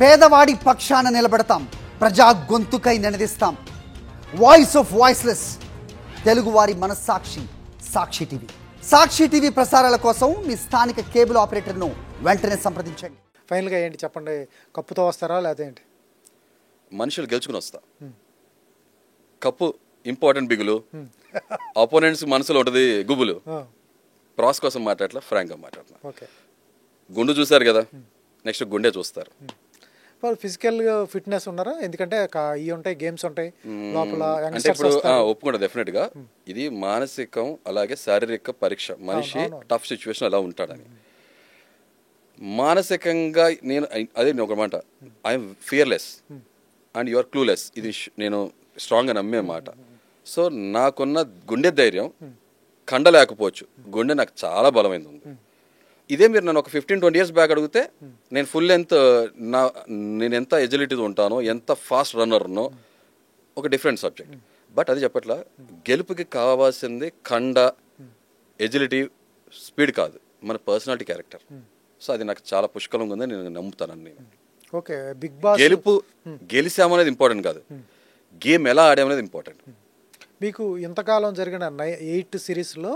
పేదవాడి పక్షాన నిలబడతాం, ప్రజా గొంతుకై నినదిస్తాం. వాయిస్ ఆఫ్ వాయిస్లెస్, తెలుగువారి మనస్సాక్షి సాక్షి టీవీ. సాక్షి టీవీ ప్రసారాల కోసం మీ స్థానిక కేబుల్ ఆపరేటర్ను వెంటనే సంప్రదించండి. ఫైనల్గా ఏంటి చెప్పండి, కప్పుతో వస్తారా లేదా ఏంటి? మనుషులు గెలుచుకుని వస్తా. కప్పు ఇంపార్టెంట్ బిగులు, అపోనెంట్స్ మనసులో ఉంటుంది గుబులు. ప్రాస్ కోసం మాట్లాడలా, ఫ్రాంక్గా మాట్లాడలా. ఓకే, గుండు చూసారు కదా, నెక్స్ట్ గుండె చూస్తారు. ఫిజికల్ ఫిట్నెస్ ఉన్నారా? ఎందుకంటే ఇవి ఉంటాయి, గేమ్స్ ఉంటాయి లోపల. అంటే ఇప్పుడు ఒప్పుకుంటా డెఫినెట్ గా, ఇది మానసికం అలాగే శారీరక పరీక్ష. మనిషి టఫ్ సిచ్యువేషన్ అలా ఉంటాడని. మానసికంగా నేను అదే ఒక మాట, I'm fearless and you are clueless. ఇది నేను స్ట్రాంగ్గా నమ్మే మాట. సో నాకున్న గుండె ధైర్యం కండ లేకపోవచ్చు, గుండె నాకు చాలా బలమైంది ఉంది. ఇదే మీరు నన్ను ఒక 15-20 years బ్యాక్ అడిగితే నేను ఫుల్ లెంత్ నేను ఎంత ఎజిలిటీతో ఉంటానో, ఎంత ఫాస్ట్ రన్నర్నో, ఒక డిఫరెంట్ సబ్జెక్ట్. బట్ అది చెప్పట్లా, గెలుపుకి కావాల్సింది కండ, ఎజిలిటీ, స్పీడ్ కాదు, మన పర్సనాలిటీ, క్యారెక్టర్. సో అది నాకు చాలా పుష్కలంగా ఉందని నేను నమ్ముతాను. నేను ఓకే, బిగ్ బాస్ గెలుపు గెలిచామనేది ఇంపార్టెంట్ కాదు, గేమ్ ఎలా ఆడామనేది ఇంపార్టెంట్. మీకు ఇంతకాలం జరిగిన 8 సిరీస్లో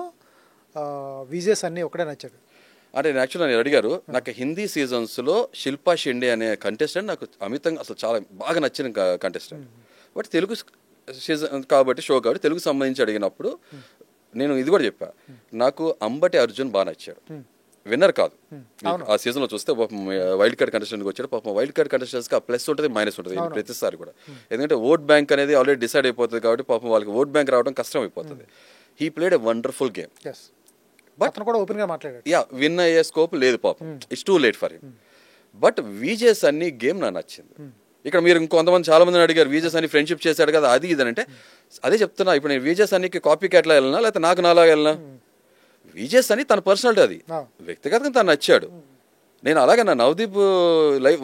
విజేస్ అన్నీ ఒకటే నచ్చాడు అంటే యాక్చువల్గా నేను అడిగారు, నాకు హిందీ సీజన్స్లో శిల్పా షెండే అనే కంటెస్టెంట్ నాకు అమితంగా అసలు చాలా బాగా నచ్చిన కంటెస్టెంట్. బట్ తెలుగు సీజన్ కాబట్టి, షో కాబట్టి తెలుగు సంబంధించి అడిగినప్పుడు నేను ఇది కూడా చెప్పా, నాకు అంబటి అర్జున్ బాగా నచ్చాడు. విన్నర్ కాదు, ఆ సీజన్లో చూస్తే పాపం వైల్డ్ కార్డ్ కంటెస్టెంట్కి వచ్చాడు. పాపం వైల్డ్ కార్డ్ కంటెస్టెంట్స్కి ఆ ప్లస్ ఉంటుంది, మైనస్ ఉంటుంది ప్రతిసారి కూడా. ఎందుకంటే ఓట్ బ్యాంక్ అనేది ఆల్రెడీ డిసైడ్ అయిపోతుంది కాబట్టి పాపం వాళ్ళకి ఓట్ బ్యాంక్ రావడం కష్టం అయిపోతుంది. He played a wonderful game. But కూడా ఓపెన్ గా మాట్లాడాడు. యా, విన్ అయ్యే స్కోప్ లేదు పాపం, it's too late for him. But Vijay's అన్ని గేమ్ నాకు నచ్చింది. ఇక్కడ మీరు ఇంకొంతమంది చాలా మందిని అడిగారు, విజేస్ అని ఫ్రెండ్షిప్ చేశాడు కదా అది ఇది అంటే, అదే చెప్తున్నా. ఇప్పుడు నేను విజేస్ అన్నికి కాపీ క్యాట్లా వెళ్ళినా, లేకపోతే నాకు నాలాగా వెళ్ళినా, విజేస్ అని తన పర్సనాలిటీ, అది వ్యక్తిగతంగా తను నచ్చాడు. నేను అలాగే నా నవదీప్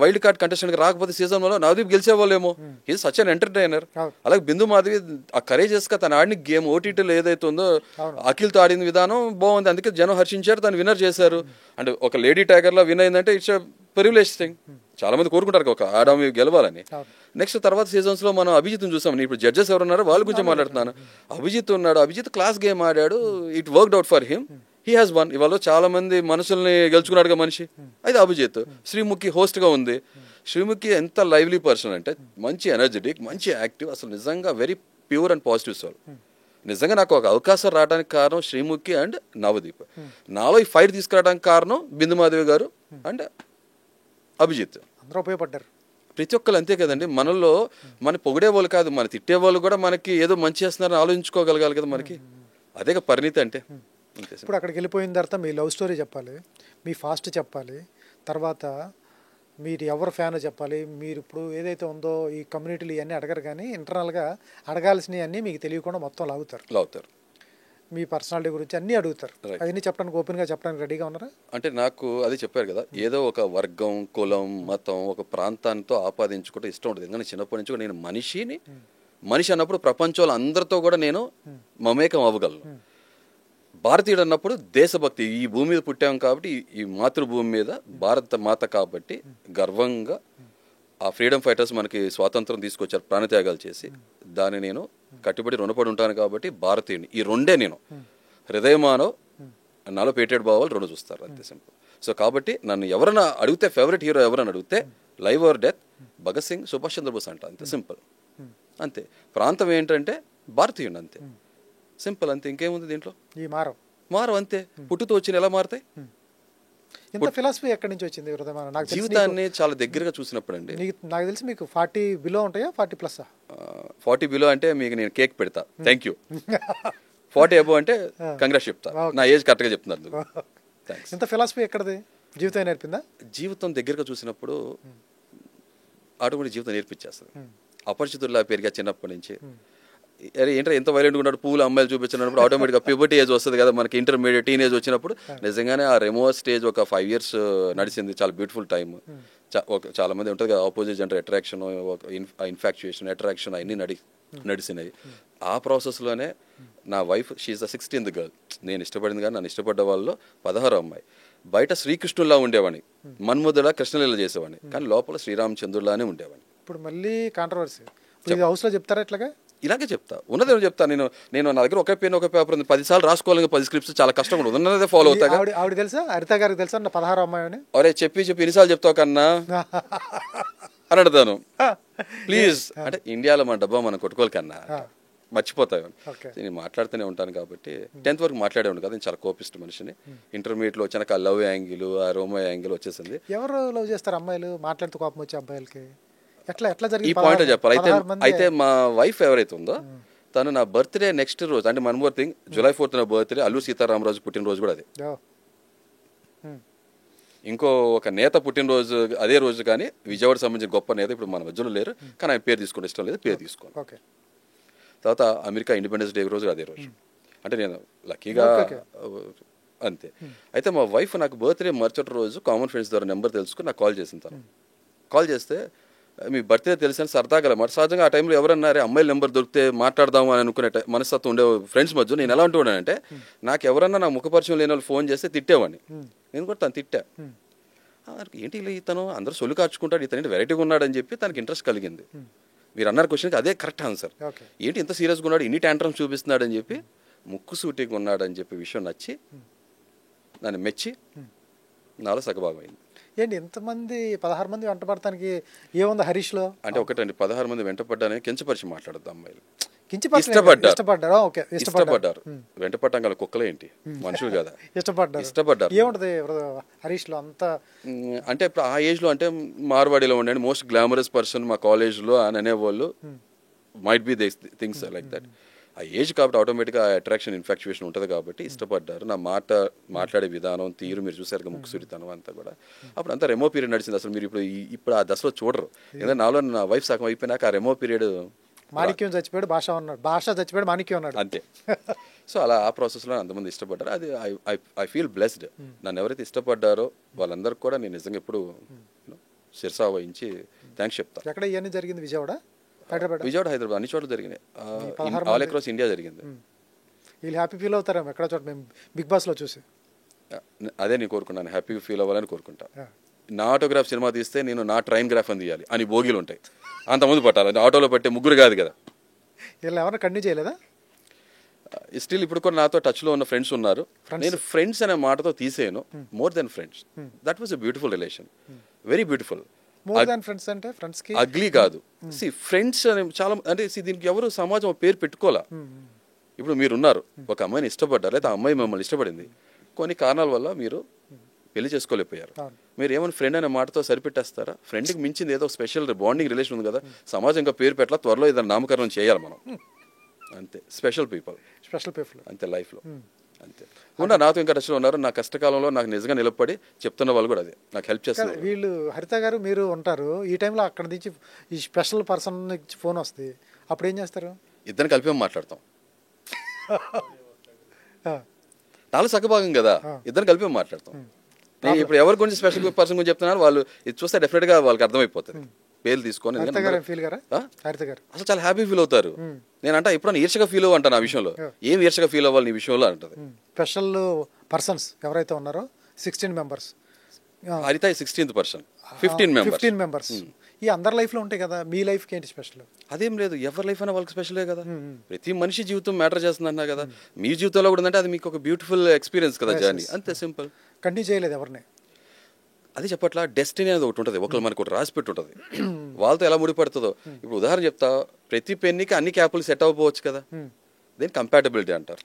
వైల్డ్ కార్డ్ కంటెస్టెంట్కి రాకపోతే సీజన్ వల్ల నవదీప్ గెలిచేవాళ్ళేమో. Is such an entertainer. అలాగే బిందు మాధవి ఆ కరేజెస్గా తను ఆడిన గేమ్ ఓటీటీలో ఏదైతే ఉందో, అఖిల్తో ఆడిన విధానం బాగుంది, అందుకే జనం హర్షించారు, తను విన్నర్ చేశారు. అంటే ఒక లేడీ టైగర్లా విన్ అయిందంటే ఇట్స్ ప్రివిలేజ్ థింగ్. చాలా మంది కోరుకుంటారు ఒక ఆడమి గెలవాలని. నెక్స్ట్ తర్వాత సీజన్స్ లో మనం అభిజిత్ని చూసాం. నేను ఇప్పుడు జడ్జెస్ ఎవరున్నారో వాళ్ళ గురించి మాట్లాడుతున్నాను. అభిజిత్ ఉన్నాడు, అభిజిత్ క్లాస్ గేమ్ ఆడాడు, it worked out for him, he has one. ఇవాళ చాలా మంది మనసుల్ని గెలుచుకున్నాడుగా మనిషి, అయితే అభిజిత్. శ్రీముఖి హోస్ట్ గా ఉంది. శ్రీముఖి ఎంత లైవ్లీ పర్సన్ అంటే, మంచి ఎనర్జెటిక్, మంచి యాక్టివ్, అసలు నిజంగా very pure and positive soul. నిజంగా నాకు ఒక అవకాశం రావడానికి కారణం శ్రీముఖి అండ్ నవదీప్. నాలో ఈ ఫైట్ తీసుకురావడానికి కారణం బిందు మాధవి గారు అండ్ అభిజిత్. అందరూ ఉపయోగపడ్డారు. ప్రతి ఒక్కరు అంతే కదండి. మనలో మన పొగిడే వాళ్ళు కాదు, మన తిట్టే వాళ్ళు కూడా మనకి ఏదో మంచి చేస్తున్నారని ఆలోచించుకోగలగాలి కదా మనకి. అదే పరిణితి అంటే. ఇప్పుడు అక్కడికి వెళ్ళిపోయిన తర్వాత మీ లవ్ స్టోరీ చెప్పాలి, మీ ఫాస్ట్ చెప్పాలి, తర్వాత మీరు ఎవరు ఫ్యాన్ చెప్పాలి. మీరు ఇప్పుడు ఏదైతే ఉందో ఈ కమ్యూనిటీలు ఇవన్నీ అడగరు, కానీ ఇంటర్నల్గా అడగాల్సినవి అన్నీ మీకు తెలియకుండా మొత్తం లాగుతారు. మీ పర్సనాలిటీ గురించి అన్నీ అడుగుతారు. అవన్నీ చెప్పడానికి ఓపెన్గా చెప్పడానికి రెడీగా ఉన్నారా? అంటే నాకు అది చెప్పారు కదా, ఏదో ఒక వర్గం, కులం, మతం, ఒక ప్రాంతాంతో ఆపాదించుకుంటే ఇష్టం ఉంటుంది. ఎందుకంటే చిన్నప్పటి నుంచి నేను మనిషి అన్నప్పుడు ప్రపంచంలో అందరితో కూడా నేను మమేకం అవ్వగలను. భారతీయుడు అన్నప్పుడు దేశభక్తి, ఈ భూమి మీద పుట్టాం కాబట్టి, ఈ మాతృభూమి మీద భారత మాత కాబట్టి గర్వంగా ఆ ఫ్రీడమ్ ఫైటర్స్ మనకి స్వాతంత్రం తీసుకొచ్చారు ప్రాణత్యాగాలు చేసి, దాన్ని నేను కట్టుబడి రుణపడి ఉంటాను కాబట్టి భారతీయుని. ఈ రెండే నేను హృదయమానవ్ నాలో పేటెడ్ భావాలు రెండు చూస్తారు, అంతే సింపుల్. సో కాబట్టి నన్ను ఎవరైనా అడిగితే ఫేవరెట్ హీరో ఎవరైనా అడిగితే live or death Bhagat Singh, Subhash Chandrabose అంట, అంతే సింపుల్. అంతే. ప్రాంతం ఏంటంటే భారతీయుని, అంతే సింపుల్, అంతే. ఇంకేముంది దీంట్లో? ఈ మారం అంతే. పుట్టుతో వచ్చిన ఎలా మారుతాయి? ఇంత ఫిలాసఫీ ఎక్కడి నుంచి వచ్చింది? జీవితాన్ని చాలా దగ్గరగా చూసినప్పుడు అండి. నాకు తెలిసి మీకు 40 బిలో ఉంటాయా, 40+? 40 బిలో అంటే మీకు నేను కేక్ పెడతా, థ్యాంక్ యూ. 40 అబో అంటే కంగ్రాట్స్ చెప్తా, నా ఏజ్ కరెక్ట్గా చెప్తున్నారు. ఇంత ఫిలాసఫీ ఎక్కడది? జీవితం నేర్పిందా? జీవితం దగ్గరగా చూసినప్పుడు ఆటోమేటిక్ జీవితం నేర్పించేస్తుంది. అపరిచితుల్లా పెరిగా చిన్నప్పటి నుంచి. అరే ఏంటంటే ఎంత వైలెంట్గా ఉన్నాడు, పూలు అమ్మాయిలు చూపించినప్పుడు ఆటోమేటిక్గా ప్యూబర్టీ ఏజ్ వస్తుంది కదా మనకి, ఇంటర్మీడియట్ టీనేజ్ వచ్చినప్పుడు. నిజంగానే ఆ రెమోవర్ స్టేజ్ ఒక 5 years నడిచింది, చాలా బ్యూటిఫుల్ టైం. చాలా మంది ఉంటుంది కదా opposite gender attraction, infatuation, attraction అన్నీ నడిచినాయి. ఆ ప్రాసెస్లోనే నా wife, she the 16th girl. నేను ఇష్టపడింది కానీ నన్ను ఇష్టపడ్డ వాళ్ళు 16వ అమ్మాయి. బయట శ్రీకృష్ణుల్లా ఉండేవాడిని, మన్మధులా కృష్ణలీల చేసేవాడిని, కానీ లోపల శ్రీరామచంద్రులానే ఉండేవాడిని. ఇప్పుడు మళ్ళీ కాంట్రవర్సీ హౌస్లో చెప్తారా ఇట్లాగా? ఇలాగే చెప్తా, ఉన్నదేమో చెప్తా. నేను నా దగ్గర ఒకే పెన్ ఒక పేపర్ ఉంది, 10 సార్లు రాసుకోవాలి, 10 స్క్రిప్ట్స్ చాలా కష్టం ఉండదు, ఉన్నదే ఫాలో అవుతా. ఆవిడ తెలుసా, హరిత గారికి తెలుసా నా 16 అమ్మాయి అని? అరే చెప్పి ఎన్నిసార్లు చెప్తావు కన్నా అని అడుగుతాను. ప్లీజ్ అంటే ఇండియాలో మన డబ్బా మనం కొట్టుకోవాలి కన్నా, మర్చిపోతాను. నేను మాట్లాడుతూనే ఉంటాను కాబట్టి 10th వరకు మాట్లాడే ఉంటాను కదా, నేను చాలా కోపిస్ట్ మనిషిని. ఇంటర్మీడియట్లో వచ్చాక ఆ లవ్ యాంగిల్, ఆ రోమో యాంగిల్ వచ్చేసింది. ఎవరు లవ్ చేస్తారు అమ్మాయిలు మాట్లాడుతూ కోపం వచ్చే అబ్బాయిలకి? ఎట్లా జరిగింది ఈ పాయింట్ చెప్పాలి. అయితే మా వైఫ్ ఎవరైతే ఉందో తను నా బర్త్డే నెక్స్ట్ రోజు, అంటే one more thing, July 4th నా బర్త్డే, అల్లు సీతారామరాజు పుట్టినరోజు కూడా అదే. ఇంకో ఒక నేత పుట్టినరోజు అదే రోజు, కానీ విజయవాడ సంబంధించిన గొప్ప నేత ఇప్పుడు మన మధ్యలో లేరు, కానీ ఆయన పేరు తీసుకుంటే ఇష్టం లేదు, పేరు తీసుకోవాలి. తర్వాత అమెరికా ఇండిపెండెన్స్ డే రోజు అదే రోజు, అంటే నేను లక్కీగా అంతే. అయితే మా వైఫ్ నాకు బర్త్డే మరుసటి రోజు కామన్ ఫ్రెండ్స్ ద్వారా నెంబర్ తెలుసుకుని నాకు కాల్ చేసింది. తను కాల్ చేస్తే మీ బర్త్డే తెలిసిన సరదాగా మాట, సహజంగా ఆ టైంలో ఎవరన్నారే అమ్మాయిల నెంబర్ దొరికితే మాట్లాడదాము అని అనుకునే మనస్తత్వం ఉండే ఫ్రెండ్స్ మధ్య నేను ఎలా ఉంటున్నానంటే, నాకు ఎవరన్నా నా ముఖపరిచయం లేని వాళ్ళు ఫోన్ చేస్తే తిట్టేవాడిని. నేను కూడా తను తిట్టా, ఏంటి ఇతను అందరూ సొల్లు కార్చుకుంటాడు, ఇతను వెరైటీగా ఉన్నాడు అని చెప్పి తనకి ఇంట్రెస్ట్ కలిగింది. మీరు అన్నారు క్వశ్చన్కి అదే కరెక్ట్ ఆన్సర్. ఏంటి ఇంత సీరియస్గా ఉన్నాడు, ఇన్ని ట్యాంట్రమ్స్ చూపిస్తున్నాడు అని చెప్పి, ముక్కు సూటిగా ఉన్నాడు అని చెప్పి విషయం నచ్చి నన్ను మెచ్చి నాలో సగభాగం అయింది. ఏంటి ఇంతమంది 16 మంది వెంటపడటానికి ఏముంది హరీష్లో? అంటే ఒకటండి, 16 మంది వెంటపడ్డానే కించపరిచి మాట్లాడద్దు. అమ్మాయిలు ఇష్టపడ్డారు, వెంటపడటం గల కుక్కలు ఏంటి, మనుషులు కదా, ఇష్టపడ్డారు. ఏముంటది హరీష్లో అంత? అంటే ఇప్పుడు ఆ ఏజ్ లో, అంటే మార్వాడిలో ఉండండి మోస్ట్ గ్లామరస్ పర్సన్ మా కాలేజ్ లో అని అనేవాళ్ళు, might be they things like that. ఆ ఏజ్ కాబట్టి ఆటోమేటిక్గా అట్రాక్షన్, ఇన్ఫాక్చుయేషన్ ఉంటుంది కాబట్టి ఇష్టపడ్డారు. నా మాట్లాడే విధానం, తీరు మీరు చూసారు, ముక్కుసుడితనం అంతా కూడా. అప్పుడు అంతా రెమో పీరియడ్ నడిచింది. అసలు మీరు ఇప్పుడు ఆ దశలో చూడరు, ఎందుకంటే నాలో నా వైఫ్ సగం అయిపోయినాక ఆ రెమో పీరియడ్, మాణిక్యం చచ్చిపోయాడు, భాష చచ్చిపోయాడు, మాణిక్యం ఉన్నాడు అంతే. సో అలా ఆ ప్రాసెస్లో అంతమంది ఇష్టపడ్డారు. అది ఐ ఫీల్ బ్లెస్డ్. నన్ను ఎవరైతే ఇష్టపడ్డారో వాళ్ళందరికీ కూడా నేను నిజంగా ఎప్పుడు శిరసా వహించి థ్యాంక్స్ చెప్తాను. ఎక్కడ ఇవన్నీ జరిగింది? విజయవాడ, హైదరాబాద్, అన్ని చోట్ల జరిగినాయి, ఆల్ అక్రాస్ ఇండియా జరిగింది. వీళ్ళు హ్యాపీ ఫీల్ అవుతారా ఎక్కడ చోట మేము బిగ్ బాస్లో చూసి? అదే నేను కోరుకున్నాను, హ్యాపీగా ఫీల్ అవ్వాలని కోరుకుంటా. నా ఆటోగ్రాఫ్ సినిమా తీస్తే నేను నా ట్రైన్ గ్రాఫ్ అని తీయాలి అని బోగీలు ఉంటాయి, అంతమంది పట్టాలి, ఆటోలో పట్టే ముగ్గురు కాదు కదా. వీళ్ళు ఎవరైనా కంటిన్యూ చేయలేదా? స్టిల్ ఇప్పుడు కూడా నాతో టచ్లో ఉన్న ఫ్రెండ్స్ ఉన్నారు. నేను ఫ్రెండ్స్ అనే మాటతో తీసేయను, more than friends. That was a beautiful relation, very beautiful. Ugly కాదు. ఫ్రెండ్స్ అని చాలా, అంటే దీనికి ఎవరు సమాజం పేరు పెట్టుకోవాలా. ఇప్పుడు మీరున్నారు, ఒక అమ్మాయిని ఇష్టపడ్డారు, లేదా ఆ అమ్మాయి మిమ్మల్ని ఇష్టపడింది, కొన్ని కారణాల వల్ల మీరు పెళ్లి చేసుకోలేకపోయారు. మీరు ఏమైనా ఫ్రెండ్ అనే మాటతో సరిపెట్టేస్తారా? ఫ్రెండ్కి మించింది ఏదో స్పెషల్ బాండింగ్ రిలేషన్ ఉంది కదా, సమాజం ఇంకా పేరు పెట్టాల, త్వరలో ఏదైనా నామకరణం చేయాలి మనం, అంతే. స్పెషల్ పీపుల్ అంతే లైఫ్లో, అంతే. కూడా నాతో ఇంకా టచ్లో ఉన్నారు. నా కష్టకాలంలో నాకు నిజంగా నిలబడి చెప్తున్న వాళ్ళు కూడా అదే నాకు హెల్ప్ చేస్తారు. వీళ్ళు హరిత గారు మీరు ఉంటారు, ఈ టైంలో అక్కడ నుంచి ఈ స్పెషల్ పర్సన్ నుంచి ఫోన్ వస్తుంది, అప్పుడు ఏం చేస్తారు? ఇద్దరిని కలిపి మాట్లాడతాం. నాలుగు సగభాగం కదా, ఇద్దరిని కలిపి మాట్లాడతాం. నేను ఇప్పుడు ఎవరి గురించి స్పెషల్ పర్సన్ గురించి చెప్తున్నారు, వాళ్ళు ఇది చూస్తే డెఫినెట్గా వాళ్ళకి అర్థమైపోతుంది. పేర్లు తీసుకొని అసలు చాలా హ్యాపీ ఫీల్ అవుతారు. నేనంటే ఇప్పుడు ఈర్షగా ఫీల్ అవ్వంటాను ఆ విషయంలో. ఏం ఈర్షగా ఫీల్ అవ్వాలి నీ విషయంలో అంటది. స్పెషల్ పర్సన్స్ ఎవరైతే ఉన్నారో 16 మెంబర్స్, హరిత 16th person, 15 మెంబర్స్. ఈ అందరి లైఫ్ లో ఉంటాయి కదా, మీ లైఫ్ కి ఏంటి స్పెషల్? అదేం లేదు, ఎవరి లైఫ్ అయినా వాళ్ళకి స్పెషలే కదా. ప్రతి మనిషి జీవితం మ్యాటర్ చేస్తుంది అన్నా కదా. మీ జీవితంలో కూడా అంటే అది మీకు ఒక బ్యూటిఫుల్ ఎక్స్పీరియన్స్ కదా, జర్నీ, అంతే సింపుల్. కంటిన్యూ చేయలేదు ఎవరిని? అది చెప్పట్లా, డెస్టినీ అనేది ఒకటి ఉంటుంది, ఒకరు మనకు ఒకటి రాసి పెట్టి ఉంటుంది, వాళ్ళతో ఎలా ముడిపడుతుందో. ఇప్పుడు ఉదాహరణ చెప్తా, ప్రతి పెన్నికి అన్ని క్యాపులు సెట్ అవ్వకపోవచ్చు కదా, దేని కంపాటబిలిటీ అంటారు.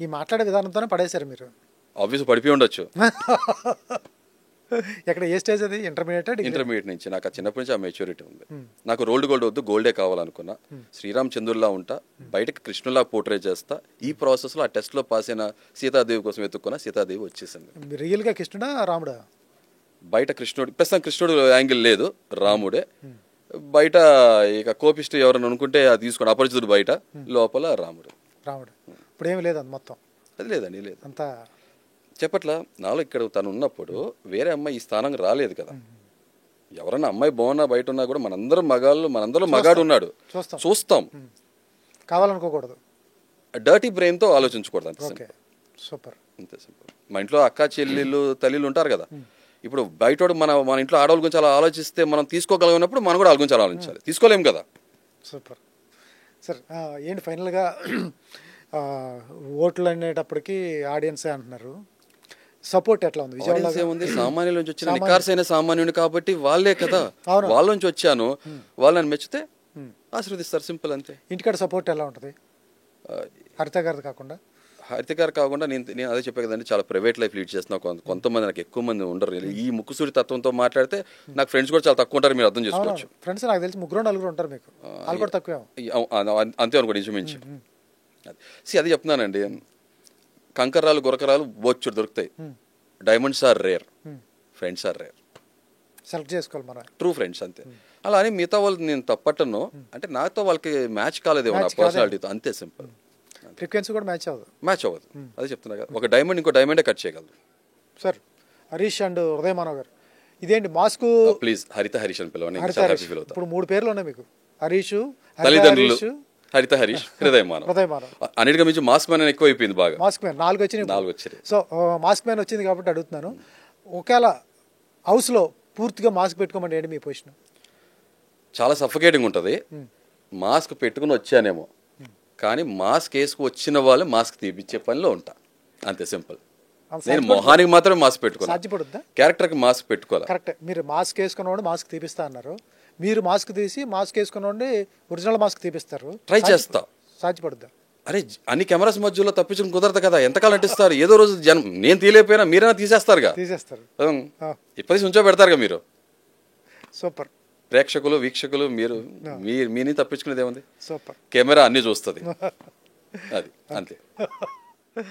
ఈ మాట్లాడే విధానంతోనే పడేశారు మీరు. ఆబ్వియస్ పడిపోయి ఉండొచ్చు. ఎక్కడ ఏ స్టేజ్ అది? ఇంటర్మీడియట్ నుంచి. నాకు ఆ చిన్నప్పటి నుంచి ఆ మెచ్యూరిటీ ఉంది. నాకు రోల్డ్ గోల్డ్ వద్దు, గోల్డే కావాలనుకున్నా. శ్రీరామచంద్రుల్లా ఉంటా, బయటకు కృష్ణులా పోర్ట్రే చేస్తా. ఈ ప్రాసెస్ లో ఆ టెస్ట్ లో పాస్ అయిన సీతాదేవి కోసం వెతుక్కున్నా, సీతాదేవి వచ్చేసింది. రియల్ గా కృష్ణుడా రాముడా? బయట కృష్ణుడు, ప్రస్తుతం కృష్ణుడు యాంగిల్ లేదు, రాముడే. బయట ఇక కోపిస్ట్ ఎవరైనా అనుకుంటే అది తీసుకోండి, అపరిచితుడు బయట, లోపల రాముడు. ఇప్పుడు ఏమి లేదు మొత్తం? అది లేదండి, లేదు అంతా చెప్పట్లా. నాలో ఇక్కడ తను ఉన్నప్పుడు వేరే అమ్మాయి ఈ స్థానం రాలేదు కదా. ఎవరన్నా అమ్మాయి బాగున్నా బయట ఉన్నా కూడా మనందరం మగాళ్ళు, మనందరం మగాడు ఉన్నాడు చూస్తాం, కావాలనుకోకూడదు, డర్టీ బ్రెయిన్ తో ఆలోచించకూడదు. అంతే సూపర్. అంతే సింపుల్. మా ఇంట్లో అక్క చెల్లెళ్ళు తల్లిలు ఉంటారు కదా, ఇప్పుడు బయటోడు మన ఇంట్లో ఆడవాళ్ళ గురించి అలా ఆలోచిస్తే మనం తీసుకోగలిగినప్పుడు మనం కూడా వాళ్ళ గురించి అలా ఆలోచించాలి. తీసుకోలేము కదా. Super sir. ఏంటి ఫైనల్గా ఓట్లు అనేటప్పటికి ఆడియన్సే అంటున్నారు, సపోర్ట్ ఎట్లా ఉంది విజయవాడలో? ఆడియన్స్ ఏముంది, సామాన్యుల నుంచి వచ్చిన నికార్సైన సామాన్యుని కాబట్టి వాళ్ళే కదా, వాళ్ళ నుంచి వచ్చాను, వాళ్ళని మెచ్చితే ఆశీర్వదిస్తారు, సింపుల్ అంతే. ఇంటికాడ సపోర్ట్ ఎలా ఉంటుంది హరిత గారిది కాకుండా? హరిత గారు కాకుండా నేను అదే చెప్పే కదండి, చాలా ప్రైవేట్ లైఫ్ లీడ్ చేస్తున్నా. కొంతమంది నాకు ఎక్కువ మంది ఉండరు. ఈ ముక్కుసూడి తత్వంతో మాట్లాడితే నాకు ఫ్రెండ్స్ కూడా చాలా తక్కువ ఉంటారు, మీరు అర్థం చేసుకోవచ్చు. ఫ్రెండ్స్ నాకు తెలిసి 3-4 ఉంటారు మీకు, వాళ్ళు కూడా తక్కువ అంతే అనుకోండి ఇంచుమించు. అది చెప్తున్నానండి, కంకర్రాలు గురకరాలు బొచ్చుడు దొరుకుతాయి, diamonds are rare, friends are rare. Select చేసుకోవాలి మన ట్రూ ఫ్రెండ్స్ అంతే. అలా అని మిగతా వాళ్ళు నేను తప్పట్టను, అంటే నాతో వాళ్ళకి మ్యాచ్ కాలేదేమో నా పర్సనాలిటీతో, అంతే సింపుల్. ఫ్రీక్వెన్సీ కూడా మ్యాచ్ అవ్వదు. అదే చెప్తున్నా కదా, ఒక డైమండ్ ఇంకో డైమండే కట్ చేయగలదు. సార్ హరీష్ అండ్ హృదయ మానవ్ గారు, ఇదేంటి మాస్క్? ప్లీజ్ హరిత హరీష్ అని పిలవండి. ఇప్పుడు 3 పేర్లు ఉన్నాయి మీకు, హరీష్, తల్లిదండ్రులు హరిత హరీష్, హృదయ మానవ్. అన్నిటిగా మించి మాస్క్ మ్యాన్ ఎక్కువ అయిపోయింది బాగా. మాస్క్ మ్యాన్ 4 వచ్చినాయి. సో మాస్క్ మ్యాన్ వచ్చింది కాబట్టి అడుగుతున్నాను, ఒకవేళ హౌస్లో పూర్తిగా మాస్క్ పెట్టుకోమంటే ఏంటి మీ పొజిషన్? చాలా సఫకేటింగ్ ఉంటుంది. మాస్క్ పెట్టుకుని వచ్చానేమో, కానీ మాస్క్ వేసుకు వచ్చిన వాళ్ళు మాస్క్ తీపిచ్చే పనిలో ఉంటా, అంతే సింపుల్. నేను మొహానికి మాత్రమే మాస్క్ పెట్టుకోవాలి, సాధ్యపడుద్దా? క్యారెక్టర్కి మాస్క్ పెట్టుకోవాలి. కరెక్ట్. మీరు మాస్క్ వేసుకున్నవాడు మాస్క్ తీపిస్తా అన్నారు, మీరు మాస్క్ తీసి మాస్క్ వేసుకున్నవాడి ఒరిజినల్ మాస్క్ తీపిస్తారు. ట్రై చేస్తా. సాధ్యపడుద్దా? అరే అన్ని కెమెరాస్ మధ్యలో తప్పించుకుని కుదరదు కదా, ఎంతకాలం నటిస్తారు? ఏదో రోజు జనం నేను తీయలేకపోయినా మీరైనా తీసేస్తారుగా, ఇప్పటి ఉంచో పెడతారుగా మీరు. సూపర్. ప్రేక్షకులు వీక్షకులు మీరు మీని తప్పించుకునేది ఏముంది? సూపర్. కెమెరా అన్ని చూస్తుంది, అది అంతే.